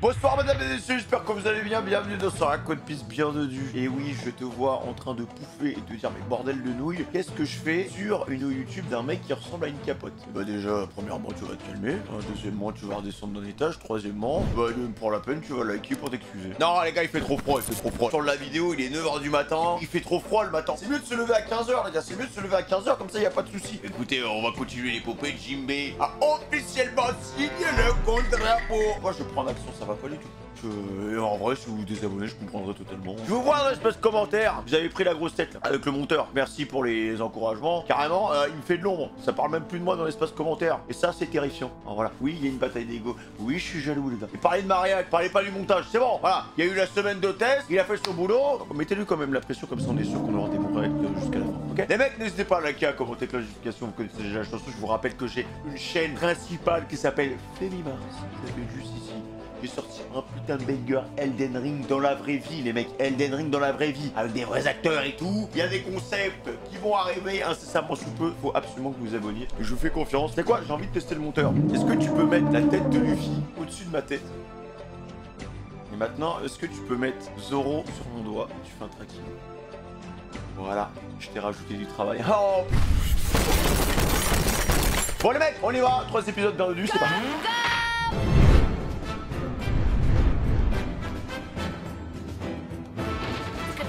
Bonsoir mesdames et messieurs, j'espère que vous allez bien, bienvenue dans ce One Piece bienvenu. Et oui, je te vois en train de pouffer et de dire mais bordel de nouilles, qu'est-ce que je fais sur une YouTube d'un mec qui ressemble à une capote? Bah déjà, premièrement tu vas te calmer, deuxièmement tu vas redescendre d'un étage, troisièmement, bah pour la peine tu vas liker pour t'excuser. Non les gars, il fait trop froid, il fait trop froid. Sur la vidéo, il est 9 h du matin, il fait trop froid le matin. C'est mieux de se lever à 15 h les gars, c'est mieux de se lever à 15 h, comme ça y a pas de soucis. Écoutez, on va continuer l'épopée. Jinbei a officiellement signé le contrat pour... Moi je prends l'action, ça va pas du tout. En vrai, si vous vous désabonnez, je comprendrai totalement. Je vous vois dans l'espace commentaire. Vous avez pris la grosse tête là, avec le monteur. Merci pour les encouragements. Carrément, il me fait de l'ombre. Ça parle même plus de moi dans l'espace commentaire. Et ça, c'est terrifiant. Alors, voilà. Oui, il y a une bataille d'ego. Oui, je suis jaloux, les gars. Et parlez de mariage, parlez pas du montage. C'est bon. Voilà. Il y a eu la semaine de test. Il a fait son boulot. Mettez-lui quand même la pression, comme ça on est sûr qu'on aura des bons règles jusqu'à la fin. Ok? Les mecs, n'hésitez pas à liker, à commenter, que la notification. Vous connaissez déjà la chanson. Je vous rappelle que j'ai une chaîne principale qui s'appelle Femimars. Vous avez juste ici. J'ai sorti un putain de banger Elden Ring dans la vraie vie, les mecs. Elden Ring dans la vraie vie, avec des vrais acteurs et tout. Il y a des concepts qui vont arriver incessamment sous peu. Faut absolument que vous vous abonniez. Je vous fais confiance. C'est quoi? J'ai envie de tester le monteur. Est-ce que tu peux mettre la tête de Luffy au-dessus de ma tête? Et maintenant, est-ce que tu peux mettre Zoro sur mon doigt? Tu fais un tracking. Voilà, je t'ai rajouté du travail. Oh. Bon les mecs, on y va. 3 épisodes bienvenue, c'est parti.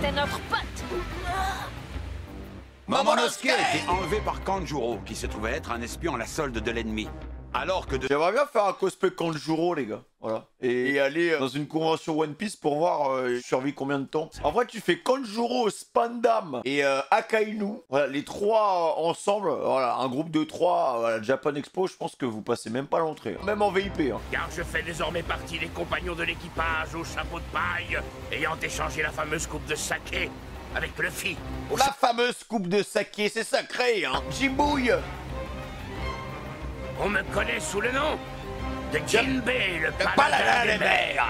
C'est notre pote. Momonosuke a été enlevé par Kanjuro, qui se trouvait être un espion à la solde de l'ennemi. Alors que J'aimerais bien faire un cosplay Kanjuro, les gars. Voilà. Et aller dans une convention One Piece pour voir je survis combien de temps. En vrai, tu fais Kanjuro, Spandam et Akainu. Voilà, les trois ensemble. Voilà, un groupe de 3 voilà, Japan Expo, je pense que vous passez même pas l'entrée. Hein. Même en VIP. Hein. Car je fais désormais partie des compagnons de l'équipage au chapeau de paille, ayant échangé la fameuse coupe de saké avec Luffy. La fameuse coupe de saké, c'est sacré, hein. Jibouille. On me connaît sous le nom de Jinbei, le paladin des mers.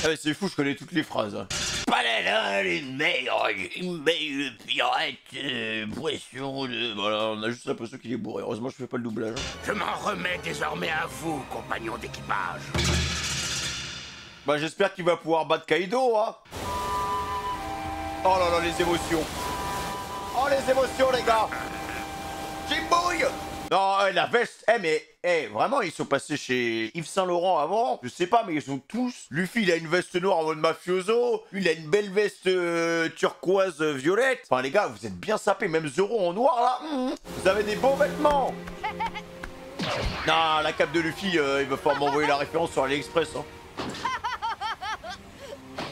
Ah ouais, c'est fou, je connais toutes les phrases. Hein. Paladin des mers, Jinbei le pirate, Pression de... Voilà, on a juste l'impression qu'il est bourré. Heureusement, je fais pas le doublage. Hein. Je m'en remets désormais à vous, compagnons d'équipage. Bah, j'espère qu'il va pouvoir battre Kaido, hein. Oh là là, les émotions. Oh, les émotions, les gars. Jimbouille. Non, la veste, mais, vraiment, ils sont passés chez Yves Saint Laurent avant. Je sais pas, mais ils sont tous. Luffy, il a une veste noire en mode mafioso. Lui, il a une belle veste turquoise violette. Enfin, les gars, vous êtes bien sapés. Même Zoro en noir, là. Vous avez des beaux vêtements. Non, la cape de Luffy, il va falloir m'envoyer la référence sur AliExpress. Hein.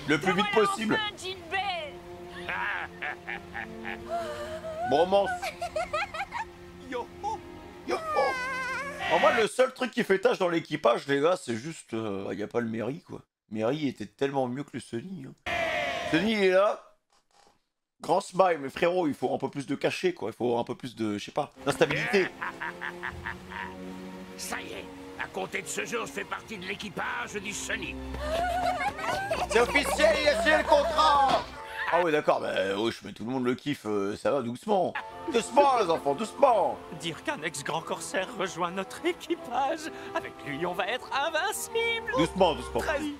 Le plus vite possible. Bromance. Yo. En vrai, le seul truc qui fait tâche dans l'équipage, les gars, c'est juste... y a pas le Mary, quoi. Mary était tellement mieux que le Sunny. Hein. Sunny, il est là. Grand smile, mais frérot, il faut un peu plus de cachet, quoi. Il faut un peu plus de, je sais pas, d'instabilité. Ça y est, à compter de ce jour, je fais partie de l'équipage du Sunny. C'est officiel, il a signé le contrat. Ah oui, d'accord, bah wesh, mais tout le monde le kiffe, ça va, doucement. Doucement, les enfants, doucement. Dire qu'un ex-grand corsaire rejoint notre équipage, avec lui, on va être invincible. Doucement. Trahi.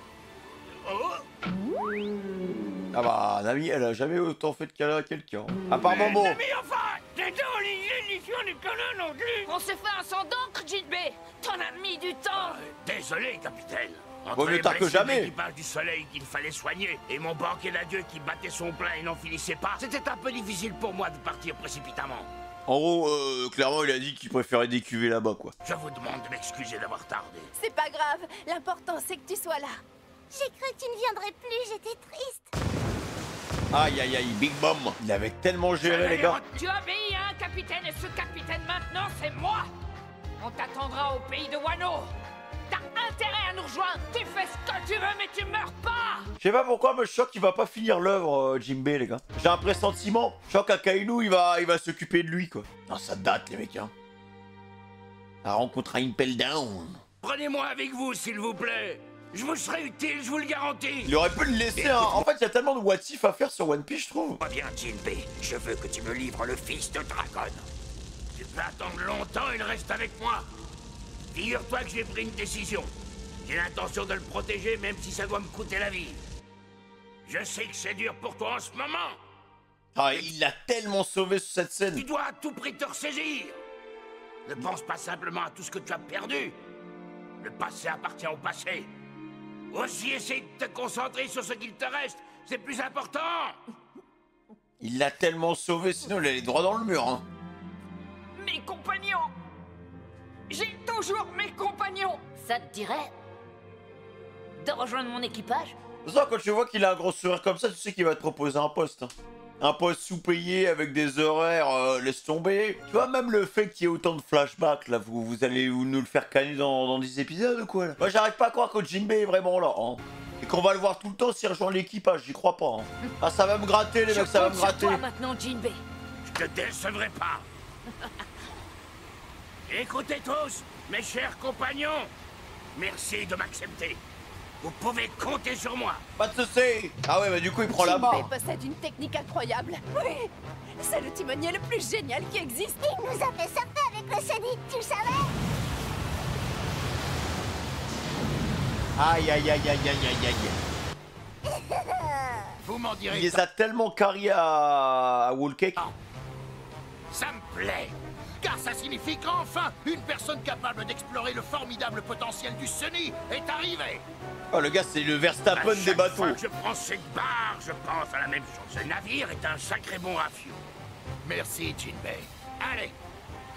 Ah bah, Nami, elle a jamais autant fait de câlin à quelqu'un. À part Momo. Mais enfin, t'es dans l'édition du canon non plus. On s'est fait un sang d'encre, Jinbei. T'en as mis du temps. Désolé, capitaine. Vaut mieux tard que jamais. L'équipage du soleil qu'il fallait soigner et mon banquier d'adieu qui battait son plein et n'en finissait pas, c'était un peu difficile pour moi de partir précipitamment. En gros, clairement, il a dit qu'il préférait décuver là-bas, quoi. Je vous demande de m'excuser d'avoir tardé. C'est pas grave, l'important c'est que tu sois là. J'ai cru que tu ne viendrais plus, j'étais triste. Aïe, Big Mom. Il avait tellement géré, les gars. Tu obéis à un capitaine et ce capitaine maintenant, c'est moi. On t'attendra au pays de Wano. T'as intérêt à nous rejoindre. Tu fais ce que tu veux, mais tu meurs pas. Je sais pas pourquoi, mais je sens qu'il va pas finir l'œuvre, Jinbei, les gars. J'ai un pressentiment. Je sens qu'Akainu, il va s'occuper de lui, quoi. Non, ça date, les mecs, hein. La rencontre à Impel Down. Prenez-moi avec vous, s'il vous plaît. Je vous serai utile, je vous le garantis. Il aurait pu le laisser, hein. En fait, il y a tellement de what if à faire sur One Piece, je trouve. Bien, Jinbei, je veux que tu me livres le fils de Dragon. Tu peux attendre longtemps, il reste avec moi. Figure-toi que j'ai pris une décision. J'ai l'intention de le protéger, même si ça doit me coûter la vie. Je sais que c'est dur pour toi en ce moment. Ah, il l'a tellement sauvé sur cette scène. Tu dois à tout prix te ressaisir. Ne pense pas simplement à tout ce que tu as perdu. Le passé appartient au passé. Aussi, essaye de te concentrer sur ce qu'il te reste. C'est plus important. Il l'a tellement sauvé, sinon il allait droit dans le mur. Hein. Mes compagnons! J'ai toujours mes compagnons! Ça te dirait de rejoindre mon équipage? Ça, quand tu vois qu'il a un gros sourire comme ça, tu sais qu'il va te proposer un poste. Hein. Un poste sous-payé avec des horaires, laisse tomber. Tu vois, même le fait qu'il y ait autant de flashbacks, là, vous allez nous le faire canner dans 10 épisodes ou quoi là? Moi, j'arrive pas à croire que Jinbei est vraiment là. Hein. Et qu'on va le voir tout le temps s'il rejoint l'équipage, j'y crois pas. Hein. Ah, ça va me gratter, les mecs, ça va me gratter. Toi maintenant, Jinbei. Je te décevrai pas. Écoutez tous, mes chers compagnons. Merci de m'accepter. Vous pouvez compter sur moi. Pas de soucis. Ah ouais, bah du coup, il prend la Jinbei barre. possède une technique incroyable. Oui, c'est le timonier le plus génial qui existe. Il nous a fait surfer avec le Sonic, tu le savais? Aïe, aïe, aïe, aïe, aïe, aïe, aïe. Vous m'en Il direz. les a tellement carriés à Wall Cake. Ça me plaît. Car ça signifie qu'enfin, une personne capable d'explorer le formidable potentiel du Sunny est arrivée. Oh, le gars, c'est le Verstappen des bateaux. Fois que je prends cette barre, je pense à la même chose. Ce navire est un sacré bon rafio. Merci, Jinbei. Allez,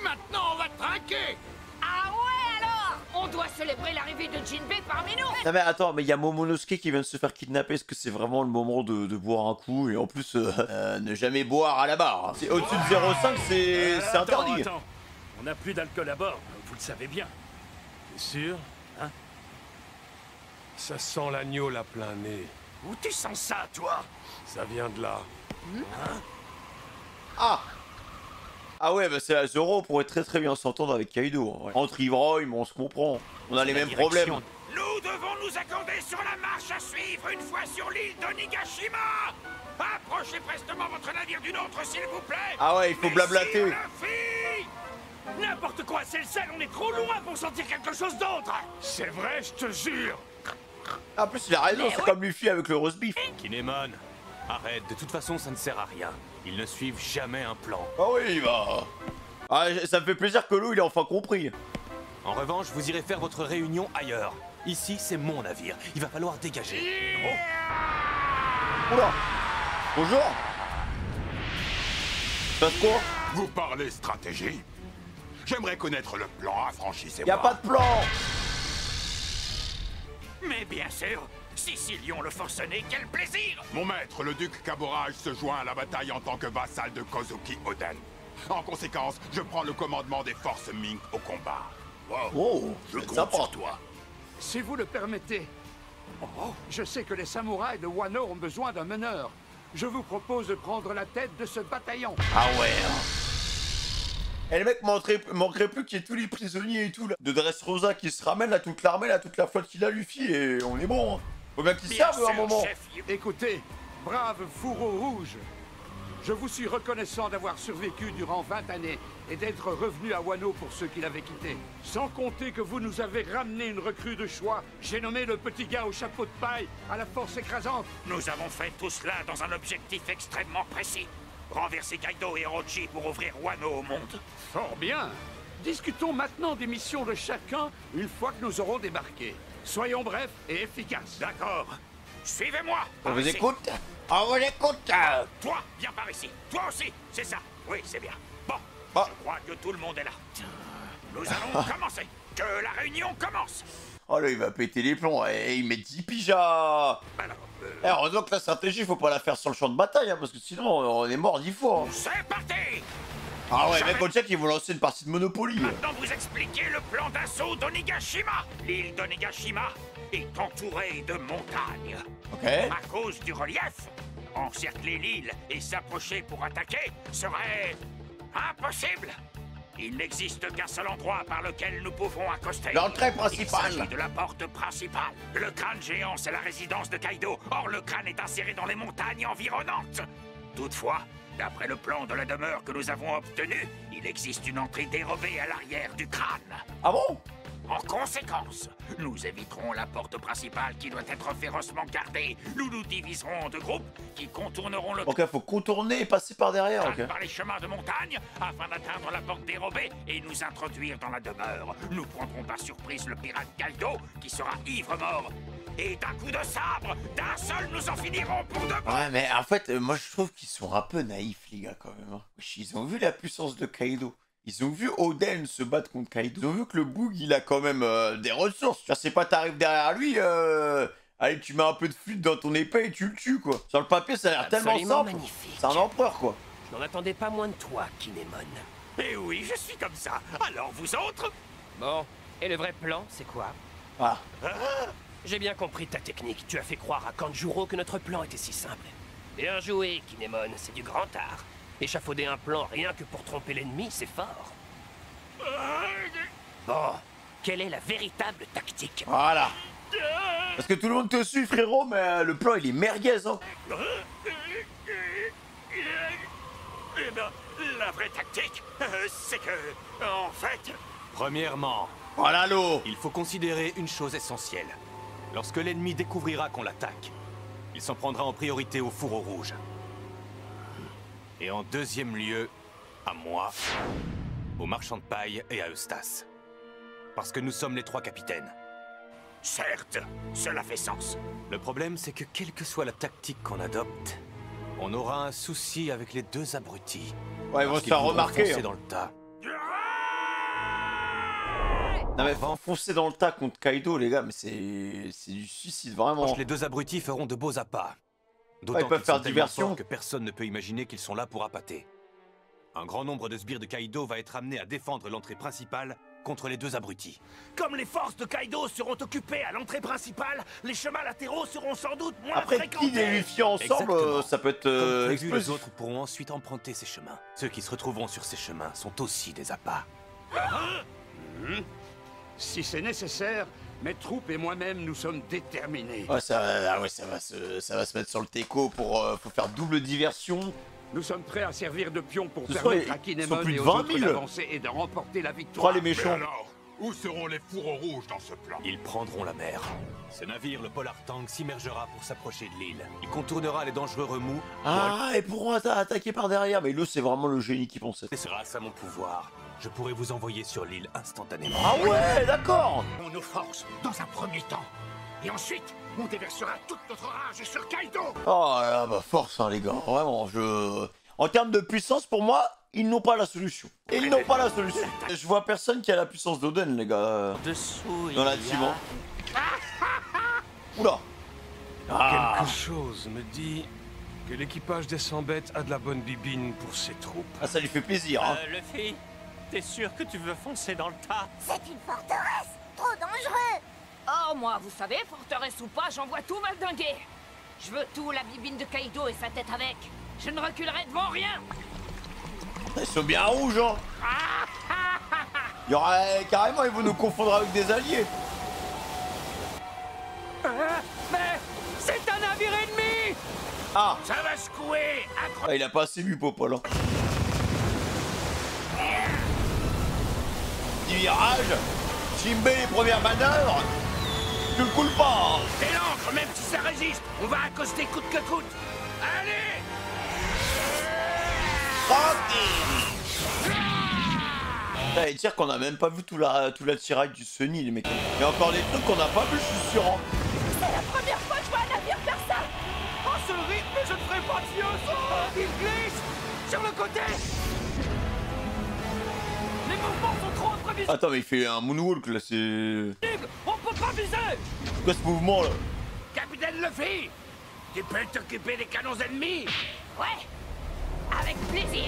maintenant on va trinquer. Ah ouais alors! On doit célébrer l'arrivée de Jinbei parmi nous! Non mais attends, mais il y a Momonosuke qui vient de se faire kidnapper. Est-ce que c'est vraiment le moment de boire un coup? Et en plus, ne jamais boire à la barre. C'est au-dessus de 0,5, c'est interdit. Attends. On n'a plus d'alcool à bord, vous le savez bien. T'es sûr? Hein? Ça sent l'agneau là plein nez. Où tu sens ça, toi? Ça vient de là. Ah ouais, bah c'est la Zoro pourrait très bien s'entendre avec Kaido. Hein, ouais. Entre ivrognes, on se comprend. On a les mêmes problèmes. Nous devons nous accorder sur la marche à suivre une fois sur l'île d'Onigashima. Approchez prestement votre navire du nôtre, s'il vous plaît. Ah ouais, il faut blablater. Messire Luffy. N'importe quoi, c'est le sel, on est trop loin pour sentir quelque chose d'autre! C'est vrai, je te jure. En plus, il a raison, c'est comme Luffy avec le roast beef. Kinemon, arrête, de toute façon ça ne sert à rien. Ils ne suivent jamais un plan. Ah oui, bah... Ah, ça me fait plaisir que Lou, il a enfin compris. En revanche, vous irez faire votre réunion ailleurs. Ici, c'est mon navire. Il va falloir dégager. Oula. Bonjour. Passe quoi? Vous parlez stratégie? J'aimerais connaître le plan, affranchissez-moi. Y'a pas de plan. Mais bien sûr, Sicilion le forcené, quel plaisir! Mon maître, le duc Kaborage, se joint à la bataille en tant que vassal de Kozuki Oden. En conséquence, je prends le commandement des forces Ming au combat. Oh, Je c'est compte sympa. sur toi. Si vous le permettez, je sais que les samouraïs de Wano ont besoin d'un meneur. Je vous propose de prendre la tête de ce bataillon. Ah ouais. Et les mecs manquerait plus qu'il y ait tous les prisonniers et tout là. De Dressrosa qui se ramène à toute l'armée, à toute la flotte qu'il a Luffy et on est bon. Hein. Faut bien qu'il serve à un moment. Écoutez, brave fourreau rouge, je vous suis reconnaissant d'avoir survécu durant 20 années et d'être revenu à Wano pour ceux qui l'avaient quitté. Sans compter que vous nous avez ramené une recrue de choix. J'ai nommé le petit gars au chapeau de paille, à la force écrasante. Nous avons fait tout cela dans un objectif extrêmement précis. Renverser Kaido et Orochi pour ouvrir Wano au monde. Fort bien. Discutons maintenant des missions de chacun une fois que nous aurons débarqué. Soyons brefs et efficaces. D'accord. Suivez-moi. On par vous ici. écoute? On vous écoute. Toi, viens par ici. Toi aussi, c'est ça. Oui, c'est bien. Bon, Ah. je crois que tout le monde est là. Nous allons commencer. Que la réunion commence. Oh là, il va péter les plombs. Et il met 10 pigeons. Alors, Heureusement que la stratégie, faut pas la faire sur le champ de bataille, hein, parce que sinon, on est mort 10 fois. Hein. c'est parti. Ah ouais, mec, on check, ils vont lancer une partie de Monopoly. Maintenant, vous expliquez le plan d'assaut d'Onigashima. L'île d'Onigashima est entourée de montagnes. Ok. À cause du relief, encercler l'île et s'approcher pour attaquer serait impossible. Il n'existe qu'un seul endroit par lequel nous pouvons accoster. L'entrée principale. Il s'agit de la porte principale. Le crâne géant, c'est la résidence de Kaido. Or, le crâne est inséré dans les montagnes environnantes. Toutefois, d'après le plan de la demeure que nous avons obtenu, il existe une entrée dérobée à l'arrière du crâne. Ah bon? En conséquence, nous éviterons la porte principale qui doit être férocement gardée. Nous nous diviserons en deux groupes qui contourneront le... Ok, faut contourner et passer par derrière, ok. par les chemins de montagne afin d'atteindre la porte dérobée et nous introduire dans la demeure. Nous prendrons par surprise le pirate Kaido qui sera ivre-mort. Et d'un coup de sabre, d'un seul, nous en finirons pour de bon. Ouais, mais en fait, moi je trouve qu'ils sont un peu naïfs, les gars, quand même. Hein. Ils ont vu la puissance de Kaido. Ils ont vu Oden se battre contre Kaido. Ils ont vu que le Boog, il a quand même des ressources. Je sais pas, t'arrives derrière lui, allez, tu mets un peu de flûte dans ton épée et tu le tues, quoi. Sur le papier, ça a l'air tellement simple. Magnifique. C'est un empereur, quoi. Je n'en attendais pas moins de toi, Kinemon. Et oui, je suis comme ça. Alors vous autres? Bon, et le vrai plan, c'est quoi? Ah. J'ai bien compris ta technique. Tu as fait croire à Kanjuro que notre plan était si simple. Bien joué, Kinemon, c'est du grand art. Échafauder un plan rien que pour tromper l'ennemi, c'est fort. Bon, quelle est la véritable tactique? Voilà. Parce que tout le monde te suit, frérot, mais le plan, il est merguez, hein. Eh ben, la vraie tactique, c'est que, en fait... Premièrement, voilà l'eau. Il faut considérer une chose essentielle. Lorsque l'ennemi découvrira qu'on l'attaque, il s'en prendra en priorité au fourreau rouge. Et en deuxième lieu, à moi, aux marchands de paille et à Eustace. Parce que nous sommes les trois capitaines. Certes, cela fait sens. Le problème, c'est que quelle que soit la tactique qu'on adopte, on aura un souci avec les deux abrutis. Ouais, ils vont se faire remarquer. Hein. Dans le tas. Non mais foncer dans le tas contre Kaido, les gars, mais c'est du suicide, vraiment. Les deux abrutis feront de beaux appâts. D'autant ils peuvent qu'ils faire sont tellement diversion forts que personne ne peut imaginer qu'ils sont là pour appâter. Un grand nombre de sbires de Kaido va être amené à défendre l'entrée principale contre les deux abrutis. Comme les forces de Kaido seront occupées à l'entrée principale, les chemins latéraux seront sans doute moins Après, fréquentés. qui les fier ensemble, ça peut être Les autres pourront ensuite emprunter ces chemins. Ceux qui se retrouveront sur ces chemins sont aussi des appâts. Si c'est nécessaire, mes troupes et moi-même, nous sommes déterminés. Ouais, ça va se mettre sur le teco pour faut faire double diversion. Nous sommes prêts à servir de pion pour Ce permettre sont à Kinemon plus de et aux 20 autres 000. d'avancer et de remporter la victoire. Trois les méchants. Mais alors, où seront les fourreaux rouges dans ce plan? Ils prendront la mer. Ce navire, le Polar Tank, s'immergera pour s'approcher de l'île. Il contournera les dangereux remous. Ah, et pourront attaquer par derrière. Mais là, c'est vraiment le génie qui pensait. Grâce à mon pouvoir, je pourrai vous envoyer sur l'île instantanément. Ah ouais, d'accord. On nos forces dans un premier temps. Et ensuite, on déversera toute notre rage sur Kaido. Oh là, bah force, hein, les gars. Vraiment, en termes de puissance, pour moi, ils n'ont pas la solution. Ils n'ont pas la solution. Je vois personne qui a la puissance d'Oden, les gars. Dessous, dans la team. Oula. Quelque chose me dit que l'équipage des 100 bêtes a de la bonne bibine pour ses troupes. Ah, ça lui fait plaisir, hein. Luffy, t'es sûr que tu veux foncer dans le tas? C'est une forteresse. Trop dangereux. Oh, moi, vous savez, forteresse ou pas, j'en vois tout maldinguer. Je veux tout, la bibine de Kaido et sa tête avec. Je ne reculerai devant rien. Ils sont bien rouges, hein. Il y aura carrément, ils vont nous confondre avec des alliés. Mais c'est un navire ennemi. Ah, Ça va secouer. ah, il a pas assez bu, Popol. Hein. Petit virage. Jimbe, les premières manœuvres. Tu le coules pas. Hein. Et l'ancre, même si ça résiste, on va accoster coûte que coûte. Allez. Putain, et dire qu'on a même pas vu tout l'attirail du Sunny, les mecs. Il y a encore des trucs qu'on n'a pas vu, je suis sûr. Hein. C'est la première fois que je vois un navire faire ça. À ce rythme, je ne ferai pas de fieux. Il glisse sur le côté. Les mouvements sont trop imprévisibles. Attends, mais il fait un moonwalk là, c'est... On peut pas viser. C'est quoi ce mouvement là? Capitaine Luffy, tu peux t'occuper des canons ennemis? Ouais, avec plaisir.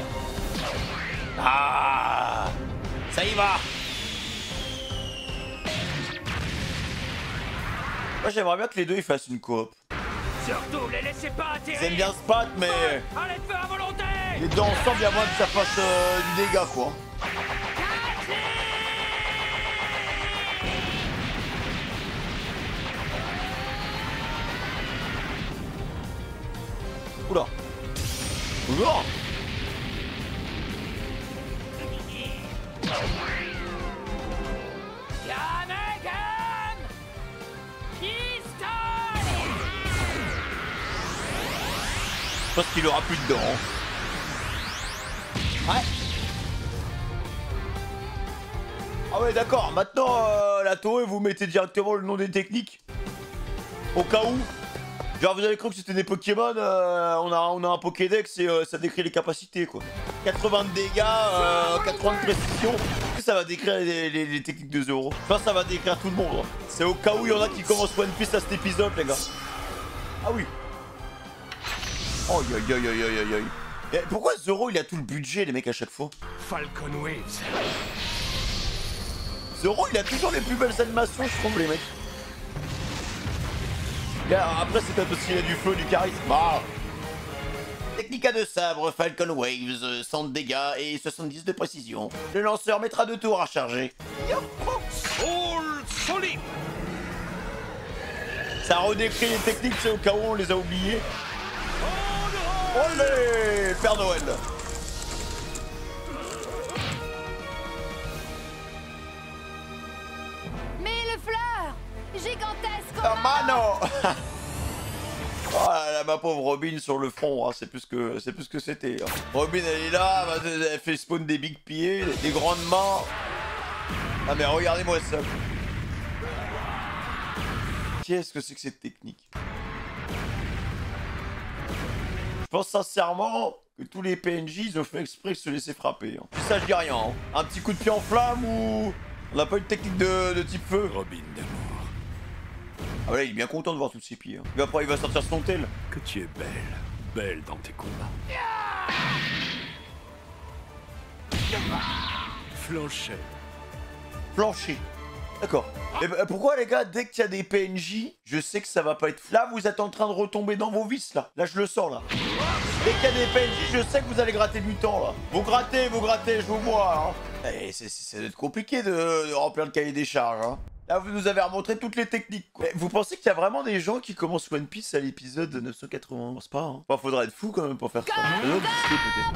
Ah, ça y va. Moi j'aimerais bien que les deux ils fassent une coop. Surtout, les laissez pas atterrir. Ils aiment bien se battre, mais Allez, feu à volonté. les deux ensemble, il y a moyen que ça fasse du dégât quoi. Oula. Bonjour. Yamé. Je pense qu'il aura plus dedans. Ouais. Ah ouais, d'accord. Maintenant, la Toei, vous mettez directement le nom des techniques. Au cas où. Genre, vous avez cru que c'était des Pokémon, on a un Pokédex et ça décrit les capacités, quoi. 80 de dégâts, 80 de précision. Est-ce que ça va décrire les techniques de Zoro? Je pense que ça va décrire tout le monde. Hein. C'est au cas où il y en a qui commencent One Piece à cet épisode, les gars. Ah oui. Oh, aïe, aïe, aïe, aïe, aïe, aïe. Et pourquoi Zoro, il a tout le budget, les mecs, à chaque fois? Falcon Waves. Zoro, il a toujours les plus belles animations, je trouve, les mecs. Là, après, c'est peut-être parce qu'il a du flow, du charisme. Bah. Technique à deux sabres, Falcon Waves, 100 de dégâts et 70 de précision. Le lanceur mettra 2 tours à charger. Soul solide. Ça redécrit les techniques, c'est au cas où on les a oubliées. Olé, Père Noël. Mais le fleur gigantesque. Ah, mano. Oh là là, ma pauvre Robin sur le front, hein, c'est plus que c'était. Hein. Robin, elle est là, elle fait spawn des big pieds, des grandes mains. Ah mais regardez-moi ça. Qu'est-ce que c'est que cette technique? Je pense sincèrement que tous les PNJ, ils ont fait exprès de se laisser frapper. Hein. Ça, je dis rien. Hein. Un petit coup de pied en flamme ou... On n'a pas une technique de type feu. Robin d'amour. Ah ouais, il est bien content de voir tous ses pieds. Hein. Mais après, il va sortir son tel. Que tu es belle. Belle dans tes combats. Flanchet. Plancher. D'accord. Et pourquoi, les gars, dès qu'il y a des PNJ, je sais que ça va pas être... Là, vous êtes en train de retomber dans vos vices, là. Là, je le sens, là. Dès qu'il y a des PNJ, je sais que vous allez gratter du temps, là. Vous grattez, je vous vois, hein. Et ça doit être compliqué de remplir le cahier des charges, hein. Là, vous nous avez remontré toutes les techniques, quoi. Vous pensez qu'il y a vraiment des gens qui commencent One Piece à l'épisode 980? Je pense pas, hein. Enfin, faudrait être fou, quand même, pour faire ça. Ça doit exister, peut-être.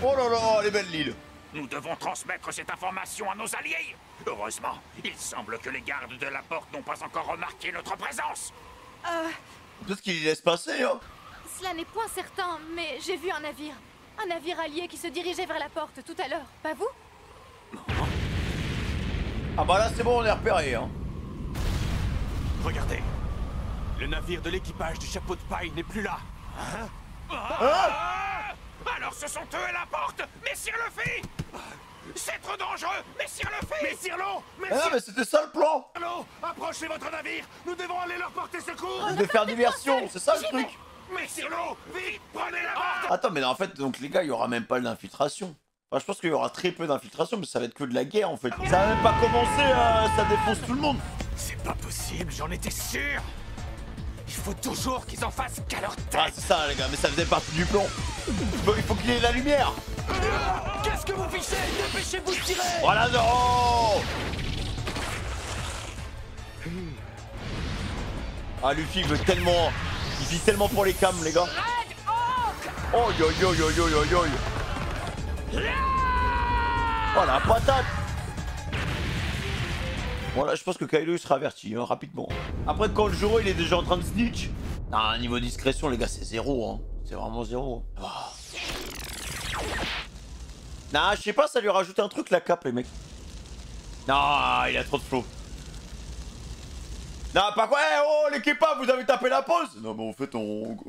Oh là là, les belles l'île. Nous devons transmettre cette information à nos alliés. Heureusement, il semble que les gardes de la porte n'ont pas encore remarqué notre présence. Peut-être qu'ils les laissent passer, hein. Cela n'est point certain, mais j'ai vu un navire. Un navire allié qui se dirigeait vers la porte tout à l'heure. Pas vous? Ah bah là, c'est bon, on est repéré, hein. Regardez. Le navire de l'équipage du chapeau de paille n'est plus là. Hein? Alors ce sont eux à la porte. Messire Luffy, c'est trop dangereux. Messire Luffy, Messire Law, Ah mais c'était ça le plan. Law, approchez votre navire. Nous devons aller leur porter secours. De faire diversion, c'est ça le truc. Messire Law, vite, prenez la barre. Attends, mais en fait, donc les gars, il y aura même pas d'infiltration. Enfin, je pense qu'il y aura très peu d'infiltration, mais ça va être que de la guerre en fait. Ça va même pas commencer, ça défonce tout le monde. C'est pas possible, j'en étais sûr. Il faut toujours qu'ils en fassent qu'à leur tête. Ah, c'est ça, les gars, mais ça faisait partie du plan. Il faut qu'il y ait la lumière. Qu'est-ce que vous fichez? Dépêchez-vous de tirer. Voilà, non. Ah, Luffy, il veut tellement... Il vit tellement pour les cams, les gars. Oh, yo, yo, yo, yo, yo, yo. Oh, la patate. Bon, là, je pense que Kaido, il sera averti, hein, rapidement. Après, quand le Joro, il est déjà en train de snitch. Non, niveau discrétion, les gars, c'est zéro, hein. C'est vraiment zéro. Oh. Non, je sais pas, ça lui rajoute un truc, la cape, les mecs. Non, il a trop de flow. Non, pas quoi, oh, l'équipage, vous avez tapé la pause. Non, mais en fait,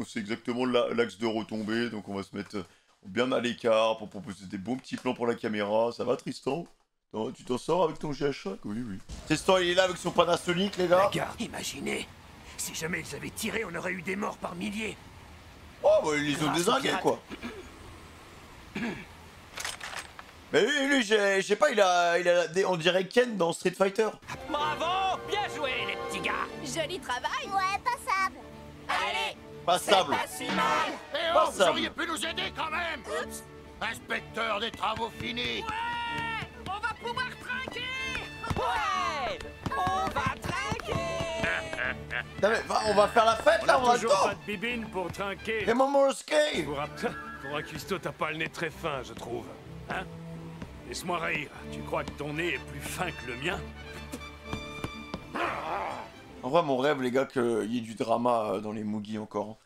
c'est exactement l'axe de retombée, donc on va se mettre bien à l'écart pour proposer des bons petits plans pour la caméra. Ça va, Tristan? Non, tu t'en sors avec ton GH5? Oui, oui. Tristan, il est là avec son Panasonic, les gars. Regarde, imaginez, si jamais ils avaient tiré, on aurait eu des morts par milliers. Oh, bah, ils les ont désingués, quoi. Mais lui, je sais pas, on dirait Ken dans Street Fighter. Bravo, bien joué les petits gars. Joli travail. Ouais, passable. Allez, Passable. pas si mal. Eh oh, vous auriez pu nous aider quand même. Oups. Inspecteur des travaux finis. Ouais, on va pouvoir trinquer. Ouais, on va trinquer. Non, mais, on va faire la fête, là, on a le toujours temps. pas de bibine pour trinquer. Et mon skate. Pour un cuistot, t'as pas le nez très fin, je trouve. Hein? Laisse-moi rire. Tu crois que ton nez est plus fin que le mien? En vrai, mon rêve, les gars, qu'il y ait du drama dans les Mugi encore.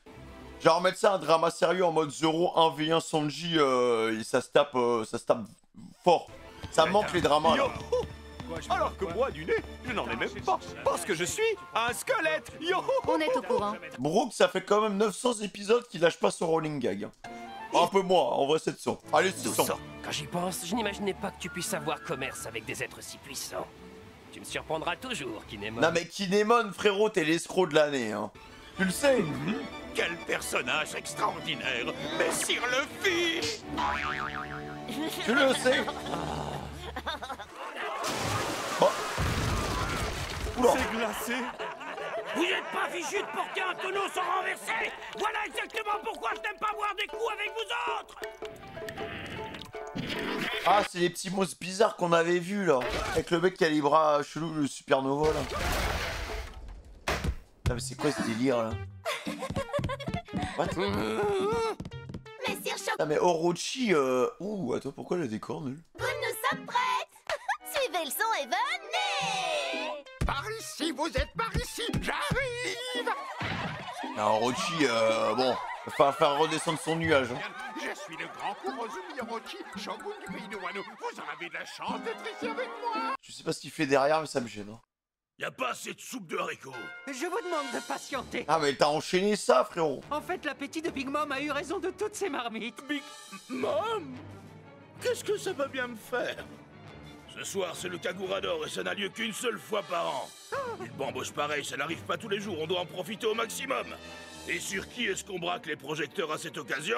Genre, mettre ça un drama sérieux en mode Zoro 1v1 Sanji, et ça se tape fort. Ça manque les dramas, là. Alors que moi, du nez, je n'en ai même pas. Parce que je suis un squelette. Yo. On est au courant. Brooke, ça fait quand même 900 épisodes qu'il lâche pas son rolling gag. Un peu moins, en vrai 700. Allez, 600. Quand j'y pense, je n'imaginais pas que tu puisses avoir commerce avec des êtres si puissants. Tu me surprendras toujours, Kinemon. Non mais Kinemon, frérot, t'es l'escroc de l'année, hein. Tu le sais. Quel personnage extraordinaire, Messire Luffy. Tu le sais. Bon. Oula. C'est glacé. Vous n'êtes pas fichu de porter un tonneau sans renverser. Voilà exactement pourquoi je n'aime pas boire des coups avec vous autres. Ah, c'est les petits monstres bizarres qu'on avait vus, là. Avec le mec qui a les bras chelous, le supernova, là. Ah, mais c'est quoi ce délire, là? What? Messire Choc, Ah, mais Orochi, Ouh, attends, pourquoi le décor, nul? nous sommes prêtes. Suivez le son et venez. Par ici, vous êtes par ici, j'arrive. Ah, Orochi, bon, va faire redescendre son nuage, hein. Je suis le grand Kurozumi Orochi, shogun du pays de Wano. Vous en avez de la chance d'être ici avec moi. Je sais pas ce qu'il fait derrière, mais ça me gêne, hein. Y a pas assez de soupe de haricots. Je vous demande de patienter. Ah, mais t'as enchaîné ça, frérot. En fait, l'appétit de Big Mom a eu raison de toutes ces marmites. Big Mom? Qu'est-ce que ça va bien me faire? Ce soir, c'est le Kagura d'or et ça n'a lieu qu'une seule fois par an. Une bamboche pareille, ça n'arrive pas tous les jours, on doit en profiter au maximum. Et sur qui est-ce qu'on braque les projecteurs à cette occasion?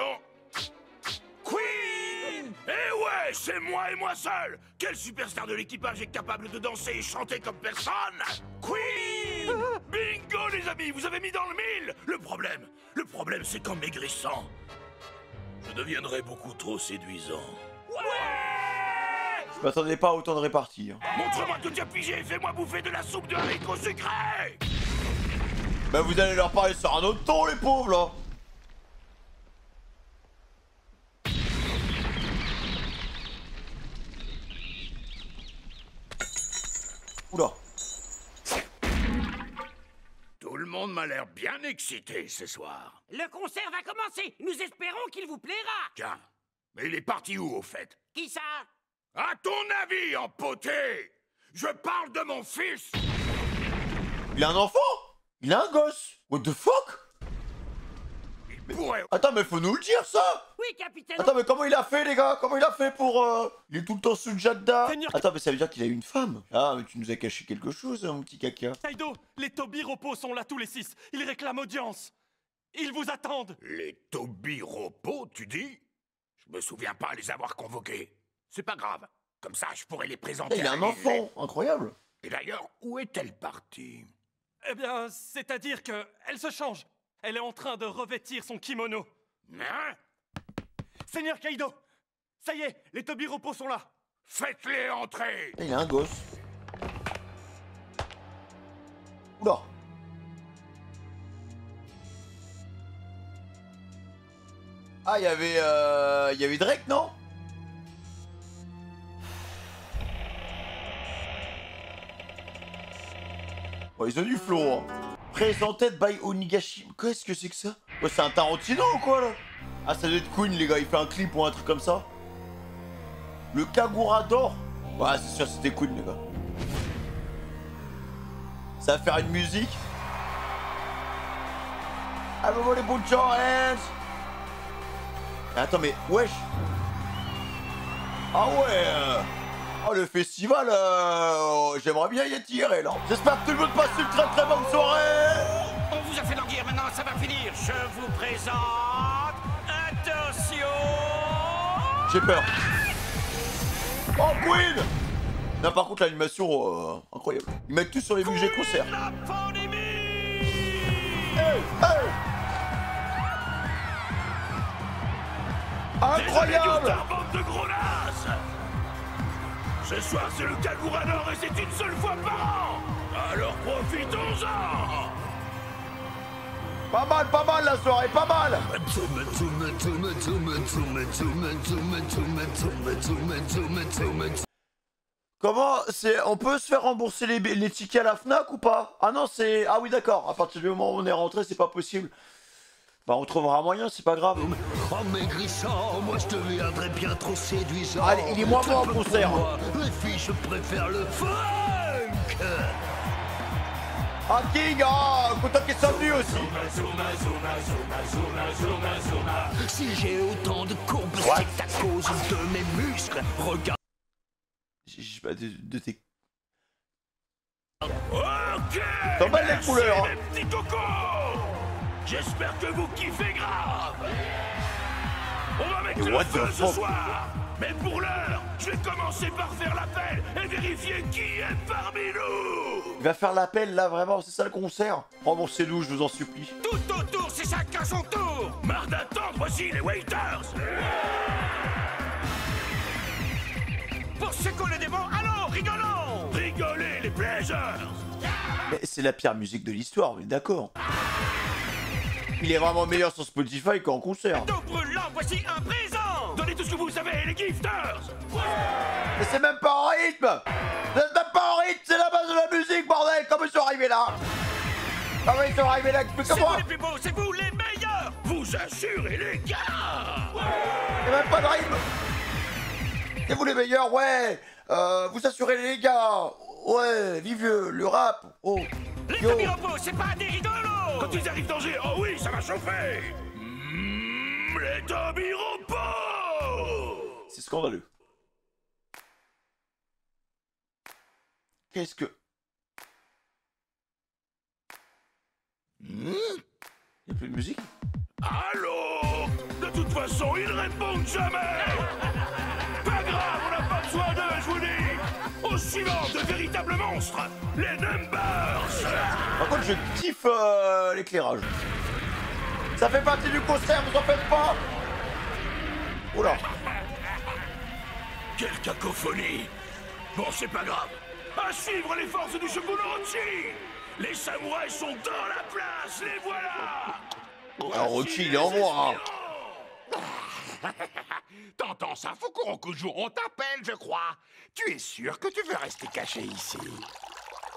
Queen! Eh ouais, c'est moi et moi seul! Quel superstar de l'équipage est capable de danser et chanter comme personne? Queen! Bingo, les amis, vous avez mis dans le mille! Le problème, c'est qu'en maigrissant, je deviendrai beaucoup trop séduisant. Ouais! Je m'attendais pas à autant de répartie, hein. Montre-moi que tu as pigé et fais-moi bouffer de la soupe de haricots sucrés! Bah, vous allez leur parler sur un autre ton, les pauvres, là. Oula. Tout le monde m'a l'air bien excité ce soir. Le concert va commencer. Nous espérons qu'il vous plaira. Tiens, mais il est parti où au fait? Qui ça? À ton avis, empoté? Je parle de mon fils! Il a un enfant? Il a un gosse? What the fuck? Il pourrait... Attends, mais faut nous le dire, ça! Oui, capitaine. Attends, mais comment il a fait, les gars? Comment il a fait pour... Il est tout le temps sous le Jadda. Attends, mais ça veut dire qu'il a eu une femme. Ah, mais tu nous as caché quelque chose, mon petit caca. Kaido, les Tobiropos sont là tous les 6. Ils réclament audience. Ils vous attendent. Les Tobiropos, tu dis? Je me souviens pas les avoir convoqués. C'est pas grave. Comme ça, je pourrais les présenter. Il a un enfant, incroyable. Et d'ailleurs, où est-elle partie? Eh bien, c'est-à-dire que elle se change. Elle est en train de revêtir son kimono. Hein? Seigneur Kaido, ça y est, les Tobiropos sont là. Faites-les entrer. Il a un gosse. Oula. Ah, il y avait Drake, non? Oh, ils ont du flow, hein. Presented by Onigashi. Qu'est-ce que c'est que ça? Ouais, c'est un Tarantino ou quoi, là? Ah, ça doit être Queen, les gars. Il fait un clip ou un truc comme ça. Le Kagura d'or. Ouais, c'est sûr, c'était Queen, les gars. Ça va faire une musique. Everybody put your hands. Attends, mais wesh. Ah ouais. Oh, le festival, j'aimerais bien y attirer, là. J'espère que tout le monde passe une très très bonne soirée. On vous a fait languir, maintenant ça va finir. Je vous présente... Attention. J'ai peur. Oh, Queen. Non, par contre, l'animation, incroyable. Ils mettent tout sur les budgets concerts. La pandémie. Hey, hey. Incroyable. Des bande de gros nazes. Ce soir, c'est le Kagura d'or et c'est une seule fois par an. Alors profitons-en. Pas mal la soirée, pas mal. Comment c'est... On peut se faire rembourser les tickets à la FNAC ou pas? Ah non, c'est... Ah oui, d'accord. À partir du moment où on est rentré, c'est pas possible. Bah, on trouvera un moyen, c'est pas grave. En maigrissant, moi je deviendrais bien trop séduisant. Allez, il est moins bon en concert. Les filles, je préfère le funk. Ah, King, ah, content qu'ils soient venus aussi. Si j'ai autant de courbes, c'est à cause de mes muscles. Regarde. J'ai pas de tes... Ok. T'en bats les couleurs. Mes petits cocos. J'espère que vous kiffez grave. On va mettre le feu ce soir. Mais pour l'heure, je vais commencer par faire l'appel et vérifier qui est parmi nous. Il va faire l'appel là, vraiment, c'est ça le concert? Remboursez-nous, je vous en supplie. Tout autour, c'est chacun son tour. Marre d'attendre, voici les waiters. Pour ceux qu'on est des bons, allons, rigolons. Rigolez les pleasures. Mais c'est la pire musique de l'histoire, on est d'accord. Il est vraiment meilleur sur Spotify qu'en concert. Donc brûlant, voici un présent. Donnez tout ce que vous savez, les gifters. Mais c'est même pas en rythme. C'est même pas en rythme, c'est la base de la musique, bordel. Comment ils sont arrivés là? Comment ils sont arrivés là? C'est vous les plus beaux, c'est vous les meilleurs. Vous assurez les gars. Y'a même pas de rythme. C'est vous les meilleurs, ouais. Vous assurez les gars. Ouais, vive le rap. Oh. Les Tobiropos, c'est pas des rigolos. Quand ils arrivent d'Angers, oh oui, ça va chauffer. Les Tobiropos. C'est scandaleux. Qu'est-ce que... Y'a plus de musique? Allô? De toute façon, ils répondent jamais. Pas grave, on n'a pas besoin d'eux, je vous dis. Au suivant, de véritables monstres, les Numbers. Par contre, je kiffe l'éclairage. Ça fait partie du concert, vous en faites pas? Oula. Quelle cacophonie. Bon, c'est pas grave. À suivre les forces du Shokuno-Orochi. Les samouraïs sont dans la place, les voilà. Alors, Rocky, il est en moi. T'entends ça, Fukurokujo? On t'appelle, je crois. Tu es sûr que tu veux rester caché ici?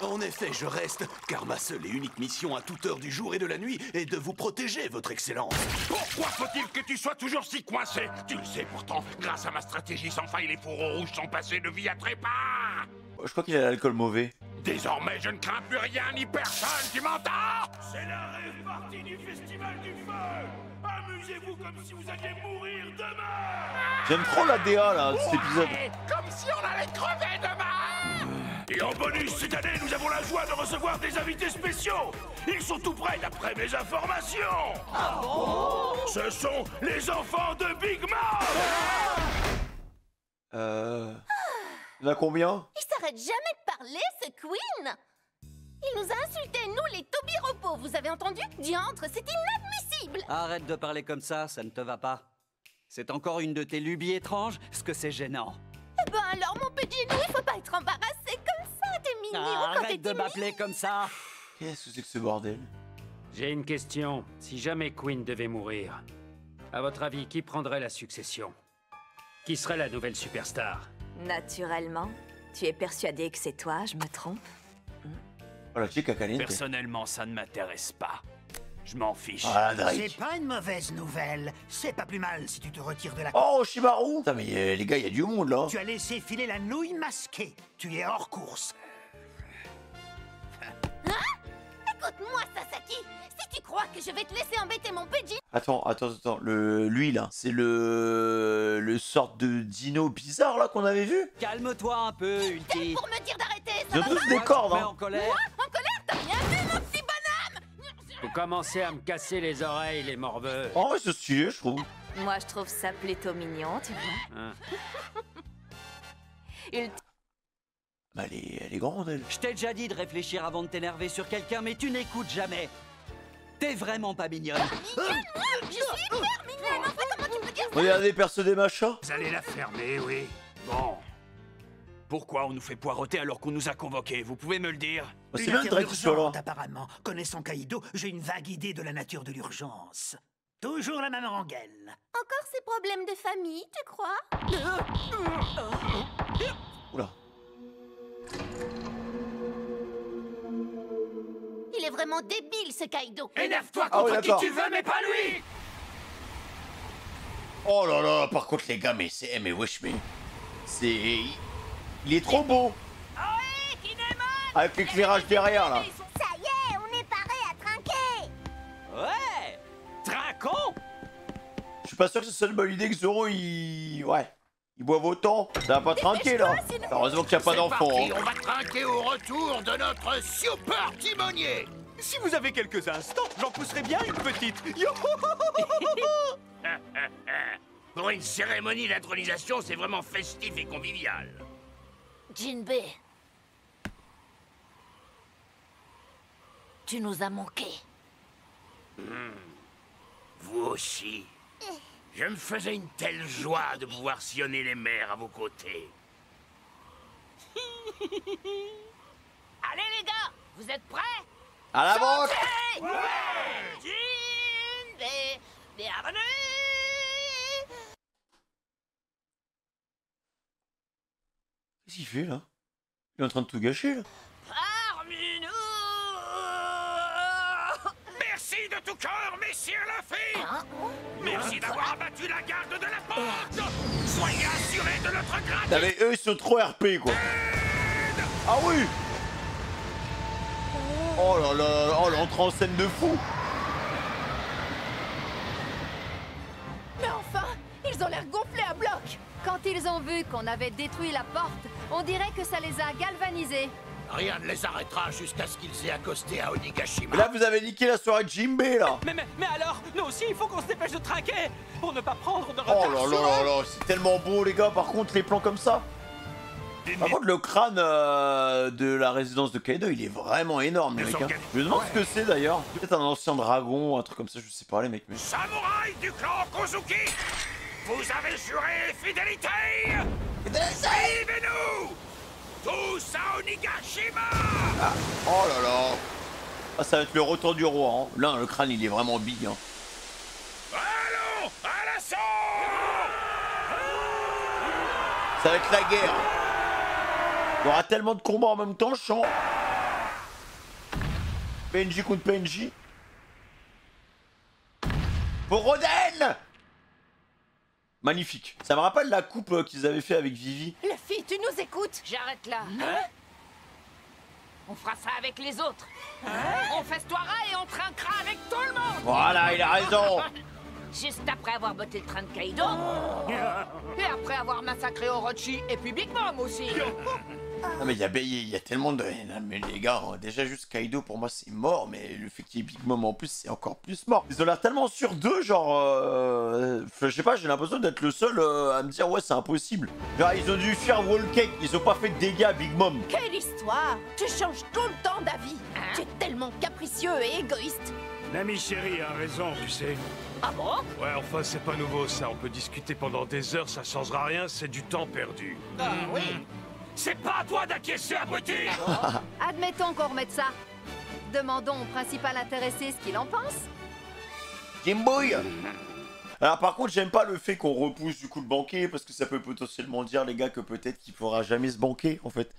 En effet, je reste, car ma seule et unique mission à toute heure du jour et de la nuit est de vous protéger, votre excellence. Pourquoi faut-il que tu sois toujours si coincé? Tu le sais pourtant, grâce à ma stratégie sans faille, les fourreaux rouges sont passés de vie à trépas. Je crois qu'il a l'alcool mauvais. Désormais, je ne crains plus rien ni personne, tu m'entends? C'est la rêve partie du Festival du Feu. Amusez-vous comme si vous alliez mourir demain. J'aime trop la DA là, de cet épisode. Comme si on allait crever demain. Et en bonus, cette année, nous avons la joie de recevoir des invités spéciaux. Ils sont tout prêts d'après mes informations. Ah bon? Ce sont les enfants de Big Mom. Il y en a combien? Il s'arrête jamais de parler, ce Queen. Il nous a insultés, nous, les Tobiropos. Vous avez entendu? Diantre, c'est inadmissible. Arrête de parler comme ça ne te va pas. C'est encore une de tes lubies étranges, ce que c'est gênant. Eh ben alors, mon petit nous, il faut pas être embarrassé comme ça. T'es mignon quand t'es Arrête de m'appeler comme ça. Qu'est-ce que c'est que ce bordel? J'ai une question. Si jamais Queen devait mourir, à votre avis, qui prendrait la succession? Qui serait la nouvelle superstar? Naturellement. Tu es persuadé que c'est toi, je me trompe? Oh, la chica caliente. Personnellement, ça ne m'intéresse pas. Je m'en fiche. Ah, Drake. C'est pas une mauvaise nouvelle. C'est pas plus mal si tu te retires de la... Oh, Shimaru. Putain, mais les gars, il y a du monde là. Tu as laissé filer la nouille masquée. Tu es hors course. Hein? Écoute-moi, Sasaki. Si tu crois que je vais te laisser embêter mon Pidgey... Attends. Lui là, c'est le sort de dino bizarre là qu'on avait vu. Calme-toi un peu, Ulti. Pour me dire d'arrêter, ça Ils ont va tous pas? des cordes, hein. En colère. Moi? En colère? T'as rien vu, mon petit bonhomme? Vous commencez à me casser les oreilles, les morveux. Oh, ouais, c'est stylé, je trouve. Moi, je trouve ça plutôt mignon, tu vois. Hein. Bah, elle est grande, elle. Je t'ai déjà dit de réfléchir avant de t'énerver sur quelqu'un, mais tu n'écoutes jamais. T'es vraiment pas mignonne. Mignonne, moi? Je suis hyper mignonne. Enfin, comment tu peux dire ça? Regardez, perce des machins. Vous allez la fermer, oui. Bon. Pourquoi on nous fait poireauter alors qu'on nous a convoqués? Vous pouvez me le dire? Oh, c'est Une bien affaire Drake qui soit là. urgente, apparemment. Connaissant Kaido, j'ai une vague idée de la nature de l'urgence. Toujours la même rengaine. Encore ces problèmes de famille, tu crois? Oula. Il est vraiment débile, ce Kaido. Énerve-toi Ah ouais, contre qui d'accord. tu veux, mais pas lui. Oh là là, par contre les gars, mais c'est... mais wesh, mais... C'est... Il est trop beau. Avec l'éclairage derrière, là. Ça y est, on est paré à trinquer. Ouais. Trinquons. Je suis pas sûr que c'est ça une bonne idée que Zoro, il... Ouais. Il boive autant. Ça va pas trinquer, là. Heureusement qu'il n'y a pas d'enfant. Parti, Hein. on va trinquer au retour de notre super timonier. Si vous avez quelques instants, j'en pousserai bien une petite. Pour une cérémonie d'intronisation, c'est vraiment festif et convivial. Jinbei. Tu nous as manqué. Vous aussi. Je me faisais une telle joie de pouvoir sillonner les mers à vos côtés. Allez les gars, vous êtes prêts? À la banque. Ouais. Jinbei, bienvenue. Qu'est-ce qu'il fait, là? Il est en train de tout gâcher, là. Parmi nous. Merci de tout cœur, messieurs Luffy. Merci d'avoir abattu la garde de la porte. Soyez assurés de notre Ah, gratitude. mais eux, ils sont trop RP, quoi. Ah oui. Oh là là, oh l'entrée en scène de fou. Mais enfin, ils ont l'air gonflés à bloc. Quand ils ont vu qu'on avait détruit la porte, on dirait que ça les a galvanisés. Rien ne les arrêtera jusqu'à ce qu'ils aient accosté à Onigashima. Et là, vous avez niqué la soirée de Jinbei, là. Mais alors, nous aussi, il faut qu'on se dépêche de trinquer pour ne pas prendre de retard. Oh là là là là, c'est tellement beau, les gars. Par contre, les plans comme ça. Par contre, le crâne de la résidence de Kaido, il est vraiment énorme, les mecs. Hein. Je me demande ce que c'est d'ailleurs. Peut-être un ancien dragon, un truc comme ça, je sais pas, les mecs. Mais... Samouraï du clan Kozuki, vous avez juré fidélité. Suivez-nous tous à Onigashima. Ah, oh là là. Ah, ça va être le retour du roi. Hein. Là, le crâne, il est vraiment big. Hein. Allons à l'assaut. Ça va être la guerre. Il y aura tellement de combats en même temps, je sens. PNJ contre PNJ. Pour Roden. Magnifique. Ça me rappelle la coupe qu'ils avaient fait avec Vivi. Luffy, tu nous écoutes? J'arrête là. On fera ça avec les autres. On festoiera et on trinquera avec tout le monde. Voilà, il a raison. Juste après avoir botté le train de Kaido. Et après avoir massacré Orochi et puis Big Mom aussi. Non mais il y a tellement de... Non, mais les gars, déjà juste Kaido pour moi c'est mort, mais le fait qu'il y ait Big Mom en plus c'est encore plus mort. Ils ont l'air tellement sûrs d'eux, genre... je sais pas, j'ai l'impression d'être le seul à me dire ouais c'est impossible. Genre ils ont dû faire Wall Cake, ils ont pas fait de dégâts à Big Mom. Quelle histoire! Tu changes tout le temps d'avis. Tu es tellement capricieux et égoïste. L'ami chéri a raison, tu sais. Ah bon? Ouais, enfin, c'est pas nouveau, ça. On peut discuter pendant des heures, ça changera rien, c'est du temps perdu. Oui. C'est pas à toi d'acquiescer, abruti. Admettons qu'on remette ça. Demandons au principal intéressé ce qu'il en pense. Jinbei. Alors par contre j'aime pas le fait qu'on repousse du coup le banquet parce que ça peut potentiellement dire les gars que peut-être qu'il pourra jamais se banquer en fait.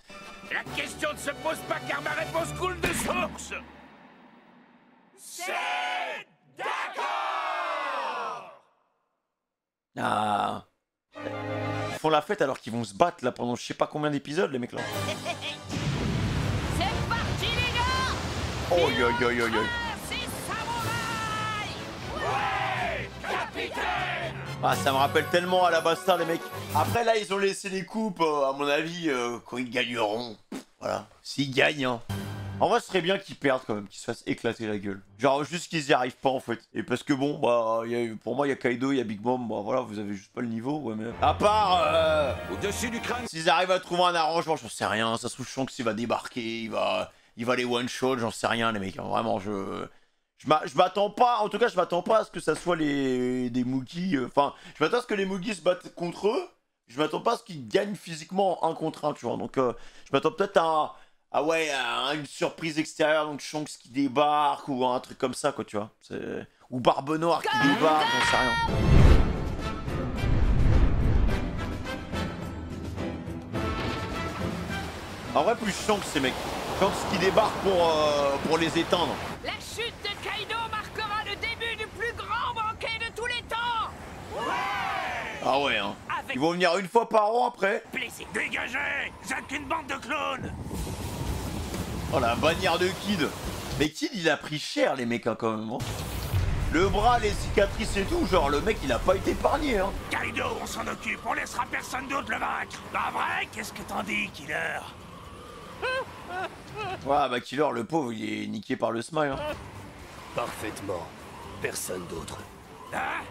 La question ne se pose pas car ma réponse coule de source. C'est d'accord. Ah. Ils font la fête alors qu'ils vont se battre là pendant je sais pas combien d'épisodes les mecs là. C'est parti les gars. Oh yo yo yo yo. Ouais, capitaine. Ah ça me rappelle tellement à la Basta les mecs. Après là ils ont laissé les coupes à mon avis quand ils gagneront. Voilà. S'ils gagnent hein. En vrai ce serait bien qu'ils perdent quand même, qu'ils se fassent éclater la gueule. Genre juste qu'ils y arrivent pas en fait. Et parce que bon bah pour moi il y a Kaido, il y a Big Mom, bah voilà vous avez juste pas le niveau. Ouais mais à part au-dessus du crâne. S'ils arrivent à trouver un arrangement, j'en sais rien. Ça se trouve Shanks il va débarquer, il va les one shot, j'en sais rien les mecs. Hein. Vraiment je m'attends pas, en tout cas je m'attends pas à ce que ça soit des Mugi. Enfin je m'attends à ce que les Mugi se battent contre eux. Je m'attends pas à ce qu'ils gagnent physiquement un contre un tu vois. Donc je m'attends peut-être à une surprise extérieure, donc Shanks qui débarque ou un truc comme ça, quoi, tu vois. Ou Barbe Noire qui débarque, j'en sais rien. En vrai, plus chiant que ces mecs. Quand ce qui débarque pour les éteindre. La chute de Kaido marquera le début du plus grand banquet de tous les temps. Ah ouais, hein. Ils vont venir une fois par an après. Plaisir. Dégagez! Vous êtes qu'une bande de clones! Oh la bannière de Kid. Mais Kid il a pris cher les mecs hein, quand même. Hein. Le bras, les cicatrices et tout, genre le mec il a pas été épargné hein. Kaido, on s'en occupe, on laissera personne d'autre le vaincre. Pas vrai? Qu'est-ce que t'en dis, Killer? Ouais bah Killer le pauvre il est niqué par le smile hein. Parfaitement. Personne d'autre. Hein?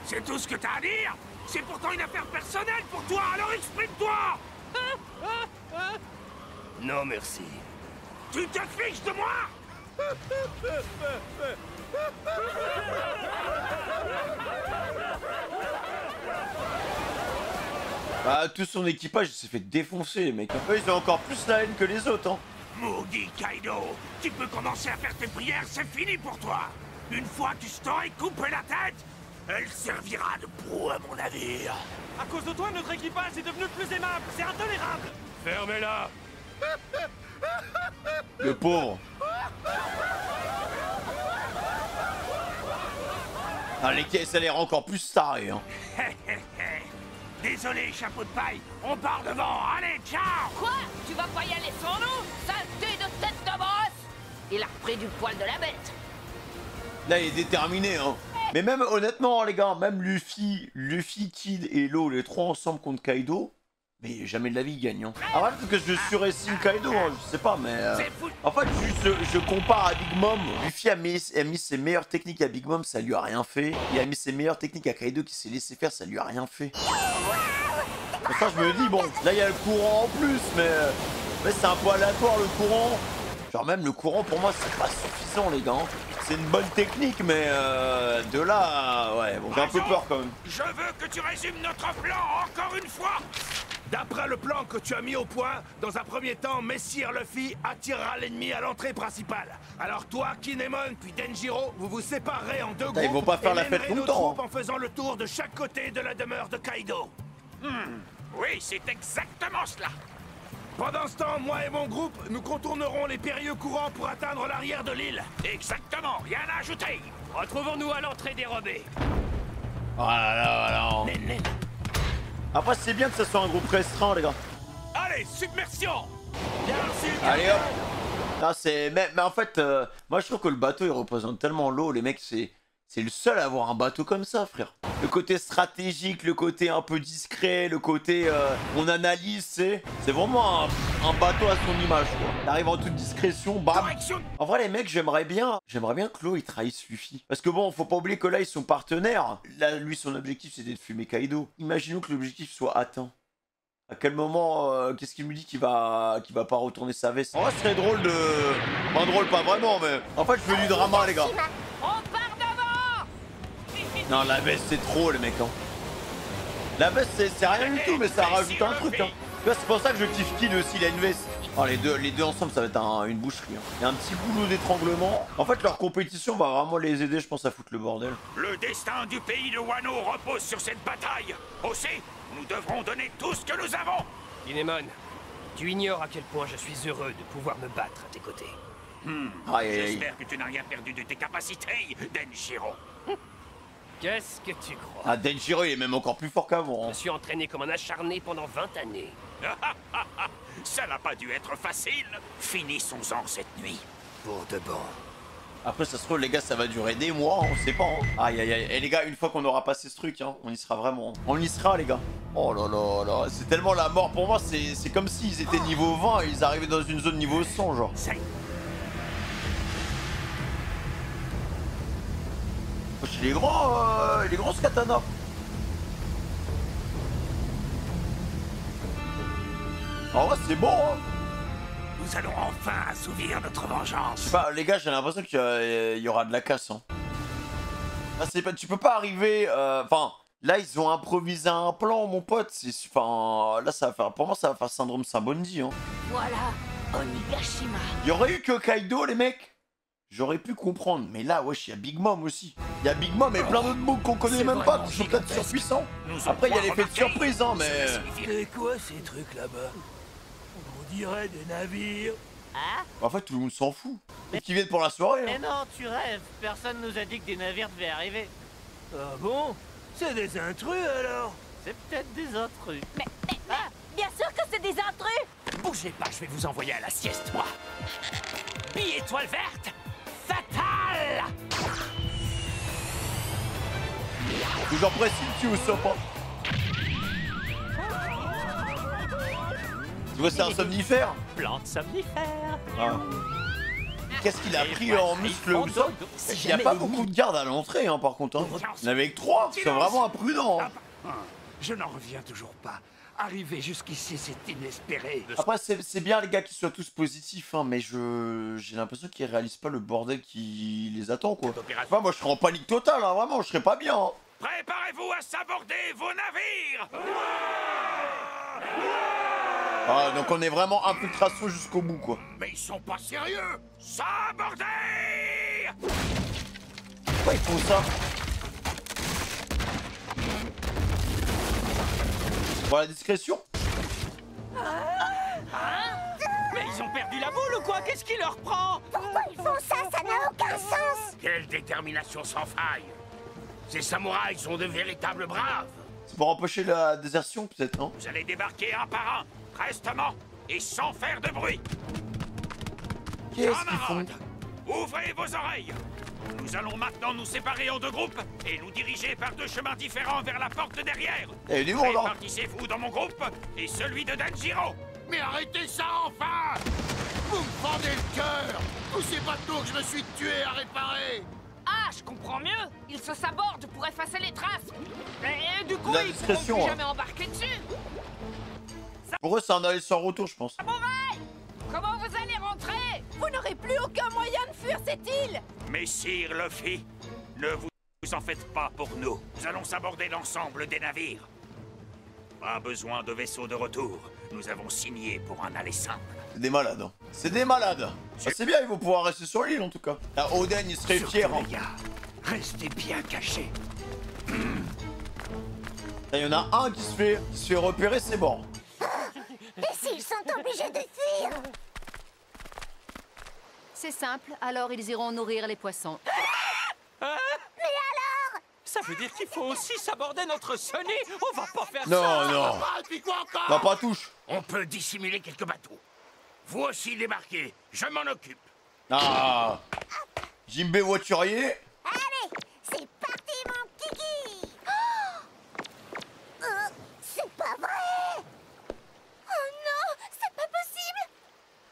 C'est tout ce que t'as à dire? C'est pourtant une affaire personnelle pour toi, alors exprime-toi! Non merci. Tu te fiches de moi? Bah tout son équipage il s'est fait défoncer les mecs. Eux ils ont encore plus la haine que les autres hein. Maudit Kaido, tu peux commencer à faire tes prières, c'est fini pour toi. Une fois que je t'aurai coupé la tête, elle servira de proue à mon navire. À cause de toi, notre équipage est devenu plus aimable. C'est intolérable. Fermez-la. Le pauvre. Ah les caisses ça les rend encore plus tarés hein. Désolé, chapeau de paille, on part devant, allez, ciao! Quoi? Tu vas pas y aller sans nous? Saleté de tête de brosse! Il a repris du poil de la bête. Là il est déterminé hein. Mais même honnêtement les gars, même Luffy, Kid et Law, les trois ensemble contre Kaido, mais jamais de la vie ils gagnent hein. Ah ouais parce que je surestime Kaido hein, je sais pas mais... En fait je compare à Big Mom. Luffy a mis ses meilleures techniques à Big Mom, ça lui a rien fait. Il a mis ses meilleures techniques à Kaido qui s'est laissé faire, ça lui a rien fait. Pour ça je me dis bon, là il y a le courant en plus mais c'est un peu aléatoire le courant. Genre même le courant pour moi c'est pas suffisant les gars. C'est une bonne technique mais de là, ouais bon j'ai un peu peur quand même. Je veux que tu résumes notre plan encore une fois. D'après le plan que tu as mis au point, dans un premier temps, Messire Luffy attirera l'ennemi à l'entrée principale. Alors toi, Kinemon puis Denjiro, vous vous séparerez en deux groupes. Ils vont pas faire la fête mènerez nos longtemps. troupes en faisant le tour de chaque côté de la demeure de Kaido. Oui, c'est exactement cela. Pendant ce temps, moi et mon groupe, nous contournerons les périlleux courants pour atteindre l'arrière de l'île. Exactement, rien à ajouter. Retrouvons-nous à l'entrée dérobée. Voilà. Après c'est bien que ça soit un groupe restreint les gars. Allez, submersion. Allez hop. Non, mais en fait, moi je trouve que le bateau il représente tellement l'eau, les mecs c'est le seul à avoir un bateau comme ça frère. Le côté stratégique, le côté un peu discret, le côté on analyse, c'est vraiment un bateau à son image quoi. T'arrives en toute discrétion, bam. En vrai les mecs j'aimerais bien que Law il trahisse Luffy. Parce que bon, faut pas oublier que là ils sont partenaires. Là lui son objectif c'était de fumer Kaido. Imaginons que l'objectif soit atteint. À quel moment, qu'est-ce qu'il me dit qu'il va pas retourner sa veste? En vrai, ce serait drôle de... Pas drôle, pas vraiment, mais... En fait, je veux du drama, les gars. On part devant. Non, la veste, c'est trop, les mecs, hein. La veste, c'est rien du tout, mais ça rajoute un truc, hein. Tu vois, c'est pour ça que je kiffe Kid aussi, il a une veste. Oh, les deux ensemble, ça va être une boucherie, hein. Il y a un petit boulot d'étranglement. En fait, leur compétition va vraiment les aider, je pense, à foutre le bordel. Le destin du pays de Wano repose sur cette bataille. Aussi, nous devrons donner tout ce que nous avons. Kinemon, tu ignores à quel point je suis heureux de pouvoir me battre à tes côtés. J'espère que tu n'as rien perdu de tes capacités, Denjiro. Qu'est-ce que tu crois? Ah, Denjiro, il est même encore plus fort qu'avant. Je me suis entraîné comme un acharné pendant 20 années. Ça n'a pas dû être facile. Finissons-en cette nuit. Pour de bon. Après, ça se trouve, les gars, ça va durer des mois, on sait pas. Hein. Aïe, aïe, aïe. Et les gars, une fois qu'on aura passé ce truc, hein, on y sera vraiment. On y sera, les gars. Oh là là là. C'est tellement la mort. Pour moi, c'est comme s'ils étaient niveau 20 et ils arrivaient dans une zone niveau 100, genre. Les grands ce katana. En vrai, c'est bon, hein. Nous allons enfin assouvir notre vengeance. Je sais pas, les gars, j'ai l'impression qu'il y aura de la casse. Hein. Ah, tu peux pas arriver. Enfin, là, ils ont improvisé un plan, mon pote. Enfin, là, ça va faire. Pour moi, ça va faire syndrome Saint-Bondi. Hein. Voilà, Onigashima. Il y aurait eu que Kaido, les mecs. J'aurais pu comprendre. Mais là, wesh, il y a Big Mom aussi. Il y a Big Mom et plein d'autres mots qu'on connaît même pas, qui sont peut-être surpuissants. Après, il y a l'effet de surprise, hein, mais. C'est quoi ces trucs là-bas? dirait des navires. Hein? En fait, tout le monde s'en fout. Et qu'ils viennent pour la soirée. Mais Hein. non, tu rêves. Personne nous a dit que des navires devaient arriver. Ah bon? C'est des intrus alors? C'est peut-être des intrus. Mais, bien sûr que c'est des intrus! Bougez pas, je vais vous envoyer à la sieste, moi. Bille étoile verte, fatale! Toujours précis, tu au sympa. Tu vois, c'est un somnifère. Plante somnifère. Ah. Qu'est-ce qu'il a pris en muscle ou ça? Il n'y a pas beaucoup de gardes à l'entrée, hein, par contre. Hein. Il y en avait que 3, c'est vraiment imprudent. Hein. Je n'en reviens toujours pas. Arriver jusqu'ici, c'est inespéré. Après, c'est bien les gars qui soient tous positifs, hein, mais j'ai l'impression qu'ils réalisent pas le bordel qui les attend, quoi. Enfin, moi, je serais en panique totale, hein, vraiment, je serais pas bien. Hein. Préparez-vous à saborder vos navires. Ah, donc on est vraiment infiltration jusqu'au bout, quoi. Mais ils sont pas sérieux. Saborder! Pourquoi ils font ça? Pour la discrétion? Mais ils ont perdu la boule ou quoi? Qu'est-ce qui leur prend? Pourquoi ils font ça? Ça n'a aucun sens. Quelle détermination sans faille! Ces samouraïs sont de véritables braves! C'est pour empêcher la désertion, peut-être, non? Vous allez débarquer un par un, prestement, et sans faire de bruit. Qu'est-ce qu'ils font? Ouvrez vos oreilles. Nous allons maintenant nous séparer en 2 groupes et nous diriger par 2 chemins différents vers la porte derrière. Et du monde, hein. Répartissez-vous dans mon groupe et celui de Danjiro. Mais arrêtez ça enfin! Vous me fendez le cœur! Tous ces bateaux que je me suis tué à réparer! Ah, je comprends mieux. Ils se sabordent pour effacer les traces. Et du coup, La ils pourront discrétion, plus hein. jamais embarquer dessus. Pour eux, c'est un aller sans retour, je pense. Samouraï! Comment vous allez rentrer? Vous n'aurez plus aucun moyen de fuir cette île! Messire Luffy, ne vous en faites pas pour nous. Nous allons saborder l'ensemble des navires. Pas besoin de vaisseau de retour. Nous avons signé pour un aller simple. C'est des malades. Hein. C'est des malades. Ah, c'est bien, ils vont pouvoir rester sur l'île, en tout cas. Là, Oden, il serait fier. Hein. Les gars, restez bien cachés. Il y en a un qui se fait repérer, c'est bon. Et s'ils sont obligés de fuir? C'est simple, alors ils iront nourrir les poissons. Mais alors? Ça veut dire qu'il faut aussi saborder notre Sony? On va pas faire Non, ça! non. Ah, puis quoi encore? Non, pas touche. On peut dissimuler quelques bateaux. Vous aussi débarquez, je m'en occupe. Ah. Jimbei voiturier. Allez, c'est parti, mon kiki! C'est pas vrai! Oh non, c'est pas possible!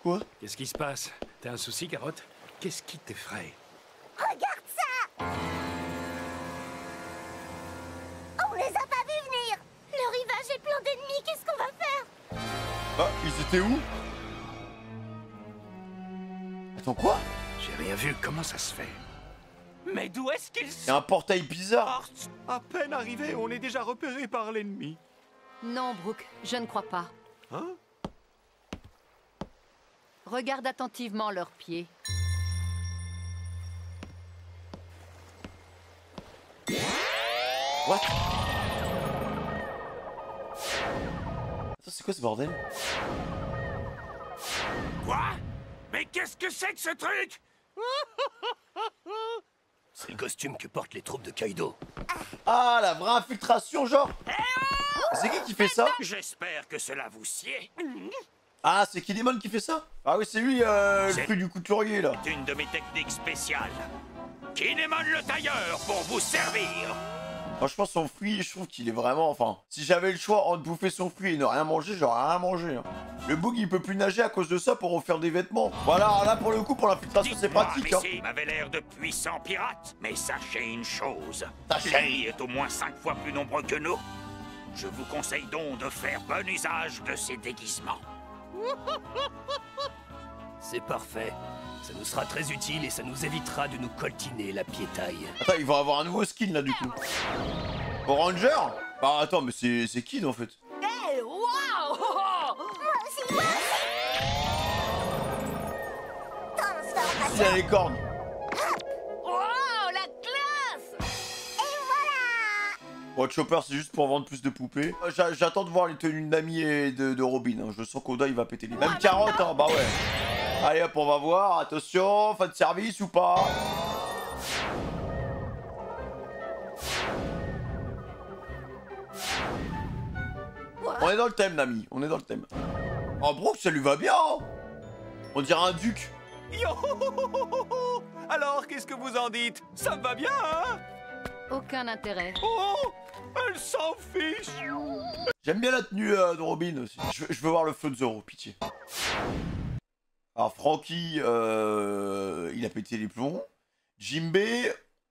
Quoi? Qu'est-ce qui se passe? T'as un souci, Carotte? Qu'est-ce qui t'effraie? Regarde ça! On les a pas vus venir! Le rivage est plein d'ennemis, qu'est-ce qu'on va faire? Ah, ils étaient où? Attends, quoi? J'ai rien vu, comment ça se fait? Mais d'où est-ce qu'ils Il y a un portail bizarre. À peine arrivé, on est déjà repéré par l'ennemi. Non, Brooke, je ne crois pas. Hein? Regarde attentivement leurs pieds. What? Attends, c'est quoi ce bordel? Quoi? Mais qu'est-ce que c'est que ce truc? C'est le costume que portent les troupes de Kaido. Ah, la vraie infiltration, genre. C'est qui fait ça? J'espère que cela vous sied. Ah, c'est Kinemon qui fait ça? Ah oui, c'est lui, le truc du couturier, là. C'est une de mes techniques spéciales. Kinemon le tailleur pour vous servir. Franchement, son fruit, je trouve qu'il est vraiment... Enfin, si j'avais le choix entre bouffer son fruit et ne rien manger, j'aurais rien mangé. Hein. Le bug, il peut plus nager à cause de ça pour refaire des vêtements. Voilà, là, pour le coup, pour l'infiltration, c'est pratique. Hein. Il m'avait l'air de puissants pirates. Mais sachez une chose. Sachez. L'ennemi est au moins 5 fois plus nombreux que nous. Je vous conseille donc de faire bon usage de ces déguisements. C'est parfait. Ça nous sera très utile et ça nous évitera de nous coltiner la piétaille. Attends, ils vont avoir un nouveau skin, là, du coup. Ranger? Bah, attends, mais c'est Kid, en fait. Hey, waouh! Moi aussi, moi aussi! Il a les cornes. Wow, la classe! Et voilà! Bon, Chopper, c'est juste pour vendre plus de poupées. J'attends de voir les tenues de Nami et de Robin. Hein. Je sens qu'Oda, il va péter les... Même Carotte, hein, bah ouais. Allez hop, on va voir. Attention, fin de service ou pas? On est dans le thème, Nami. On est dans le thème. Oh, Brooke, ça lui va bien. On dirait un duc. Yo! Alors, qu'est-ce que vous en dites? Ça me va bien, hein? Aucun intérêt. Oh! Elle s'en fiche! J'aime bien la tenue de Robin aussi. Je veux voir le feu de Zoro, pitié. Alors, Franky, il a pété les plombs. Jimbe,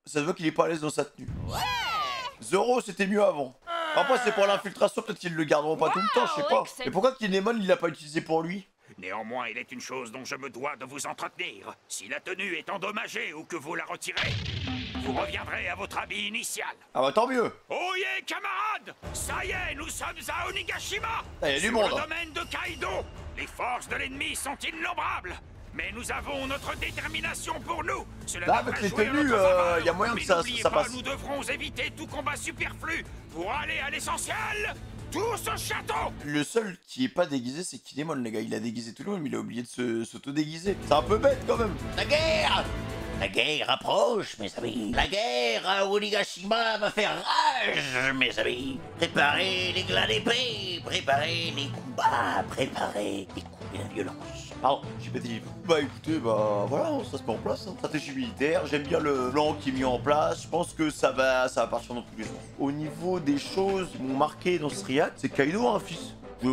ça se voit qu'il est pas à l'aise dans sa tenue. Ouais! Zoro, c'était mieux avant. Après, c'est pour l'infiltration, peut-être qu'ils le garderont pas tout le temps, je sais pas. Mais pourquoi Kinemon, il l'a pas utilisé pour lui? Néanmoins, il est une chose dont je me dois de vous entretenir. Si la tenue est endommagée ou que vous la retirez, vous reviendrez à votre habit initial. Ah bah tant mieux. Oyez, camarades! Ça y est, nous sommes à Onigashima! Il y a du sur monde. le domaine de Kaido! Les forces de l'ennemi sont innombrables! Mais nous avons notre détermination pour nous! Cela là, avec les tenues, il y a moyen que ça passe. Nous devrons éviter tout combat superflu pour aller à l'essentiel! Tous au château! Le seul qui est pas déguisé, c'est Kinemon, les gars. Il a déguisé tout le monde, mais il a oublié de s'auto-déguiser. C'est un peu bête, quand même. La guerre! La guerre approche, mes amis. La guerre à Onigashima va faire rage, mes amis. Préparez les glas d'épée, préparez les combats, préparez les coups et la violence. Pardon, j'ai pété les plombs. Bah écoutez, bah voilà, ça se met en place. Hein. Stratégie militaire, j'aime bien le plan qui est mis en place. Je pense que ça va partir dans tous les sens. Au niveau des choses qui m'ont marqué dans ce react, c'est Kaido a un fils. Je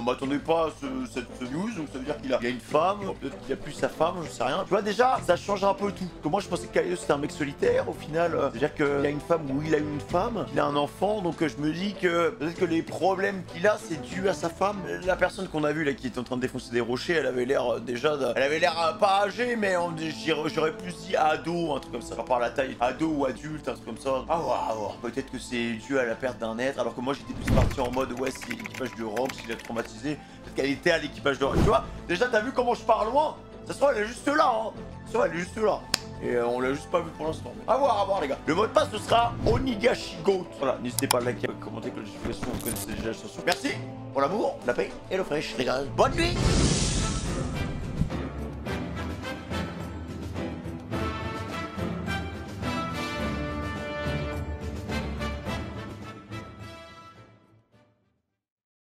m'attendais pas à cette news, donc ça veut dire qu'il a une femme, peut-être qu'il a plus sa femme, je sais rien. Tu vois, déjà, ça change un peu tout. Parce que moi, je pensais que Kaido c'était un mec solitaire, au final, c'est-à-dire qu'il a une femme ou il a eu une femme, il a un enfant, donc je me dis que peut-être que les problèmes qu'il a, c'est dû à sa femme. La personne qu'on a vue là, qui était en train de défoncer des rochers, elle avait l'air déjà, elle avait l'air pas âgée, mais j'aurais plus dit ado, un truc comme ça, par rapport à la taille, ado ou adulte, un truc comme ça. Ah ouais, peut-être que c'est dû à la perte d'un être, alors que moi j'étais plus parti en mode, ouais, c'est l'équipage de Rox, il a traumatisé, peut-être qu'elle était à l'équipage de Rox. Tu vois, déjà t'as vu comment je pars loin? Ça se voit, elle est juste là, hein. Ça se voit, elle est juste là. Et on l'a juste pas vu pour l'instant. À voir les gars. Le mot de passe ce sera Onigashigoat. Voilà, n'hésitez pas à liker, à commenter, que les notifications, vous connaissez déjà la chanson. Merci pour l'amour, la paix et l'eau fraîche, les gars. Bonne nuit.